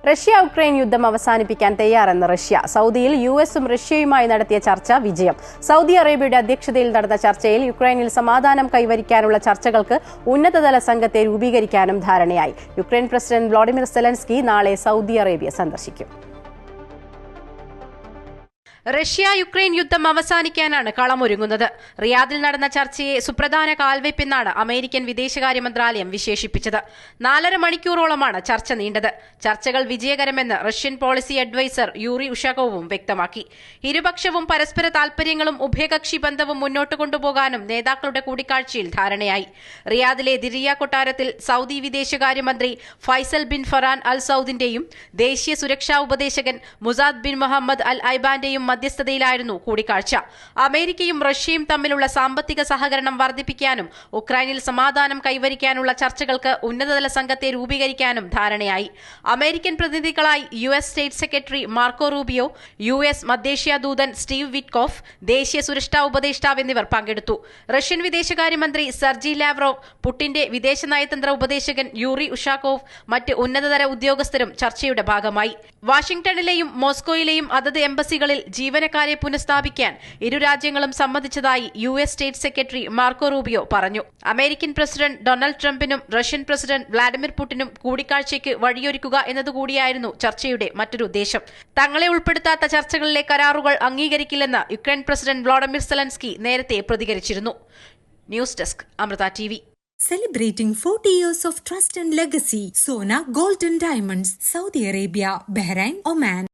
Russia Ukraine യുദ്ധം അവസാനിപ്പിക്കാൻ തയ്യാറെന്ന് Russia. സൗദിയിൽ യുഎസും റഷ്യയുമായി നടത്തിയ ചർച്ച വിജയം. സൗദി അറേബ്യയുടെ അധ്യക്ഷതയിൽ നടന്ന ചർച്ചയിൽ യുക്രൈനിൽ സമാധാനം കൈവരിക്കാനുള്ള ചർച്ചകൾക്ക് ഉന്നതതല സംഘത്തെ രൂപീകരിക്കാനും ധാരണയായി. യുക്രൈൻ പ്രസിഡന്റ് വ്ളാഡിമിർ സെലൻസ്കി നാളെ സൗദി അറേബ്യ സന്ദർശിക്കും. റഷ്യ യുക്രൈൻ യുദ്ധം അവസാനിക്കാനാണ് കളമൊരുങ്ങുന്നത്. റിയാദിൽ നടന്ന ചർച്ചയെ സുപ്രധാന കാൽവെപ്പെന്നാണ് അമേരിക്കൻ വിദേശകാര്യ മന്ത്രാലയം വിശേഷിപ്പിച്ചത്. 4.5 മണിക്കൂറോളമാണ് ചർച്ച നീണ്ടത്. ചർച്ചകൾ വിജയകരമെന്ന് റഷ്യൻ പോളിസി അഡ്വൈസർ യൂറി ഉഷാകോവും വ്യക്തമാക്കി. ഇരുപക്ഷവും പരസ്പര താൽപര്യങ്ങളും ഉഭയകക്ഷി ബന്ധവും മുന്നോട്ട് കൊണ്ടുപോകാനും നേതാക്കളുടെ കൂടിക്കാഴ്ചയിൽ ധാരണയായി. റിയാദിലെ ദിരിയ കൊട്ടാരത്തിൽ സൗദി വിദേശകാര്യമന്ത്രി ഫൈസൽ ബിൻ ഫറാൻ അൽ സൌദിന്റെയും ദേശീയ സുരക്ഷാ ഉപദേശകൻ മുസാദ് ബിൻ മുഹമ്മദ് അൽ ഐബാന്റെയും മധ്യസ്ഥതയിലായിരുന്നു കൂടിക്കാഴ്ച. അമേരിക്കയും റഷ്യയും തമ്മിലുള്ള സാമ്പത്തിക സഹകരണം വർദ്ധിപ്പിക്കാനും ഉക്രൈനിൽ സമാധാനം കൈവരിക്കാനുള്ള ചർച്ചകൾക്ക് ഉന്നതതല സംഘത്തെ രൂപീകരിക്കാനും ധാരണയായി. അമേരിക്കൻ പ്രതിനിധികളായി US state secretary Marco Rubio, US മധ്യേഷ്യ ദൂതൻ സ്റ്റീവ് വിറ്റ്കോഫ്, ദേശീയ സുരക്ഷാ ഉപദേഷ്ടാവ് എന്നിവർ പങ്കെടുത്തു. റഷ്യൻ വിദേശകാര്യമന്ത്രി സെർജി ലാവ്റോവ്, പുടിന്റെ വിദേശ നയതന്ത്ര ഉപദേശകൻ യൂറി ഉഷാകോവ്, മറ്റ് ഉന്നതതല ഉദ്യോഗസ്ഥരും ചർച്ചയുടെ ഭാഗമായി. വാഷിംഗ്ടണിലെയും മോസ്കോയിലെയും അതത് എംബസികളിൽ ജീവനക്കാരെ പുനഃസ്ഥാപിക്കാൻ ഇരു രാജ്യങ്ങളും സമ്മതിച്ചതായി US state secretary Marco Rubio പറഞ്ഞു. അമേരിക്കൻ പ്രസിഡന്റ് ഡൊണാൾഡ് ട്രംപിനും റഷ്യൻ പ്രസിഡന്റ് വ്ളാഡിമിർ പുടിനും കൂടിക്കാഴ്ചയ്ക്ക് വഴിയൊരുക്കുക എന്നതുകൂടിയായിരുന്നു ചർച്ചയുടെ മറ്റൊരു ഉദ്ദേശം. തങ്ങളെ ഉൾപ്പെടുത്താത്ത ചർച്ചകളിലെ കരാറുകൾ അംഗീകരിക്കില്ലെന്ന് യുക്രൈൻ പ്രസിഡന്റ് വ്ളാഡിമിർ സെലൻസ്കി നേരത്തെ പ്രതികരിച്ചിരുന്നു. News desk Amrita TV. Celebrating 40 years of trust and legacy, Sona Gold and Diamonds, Saudi Arabia, Bahrain, Oman.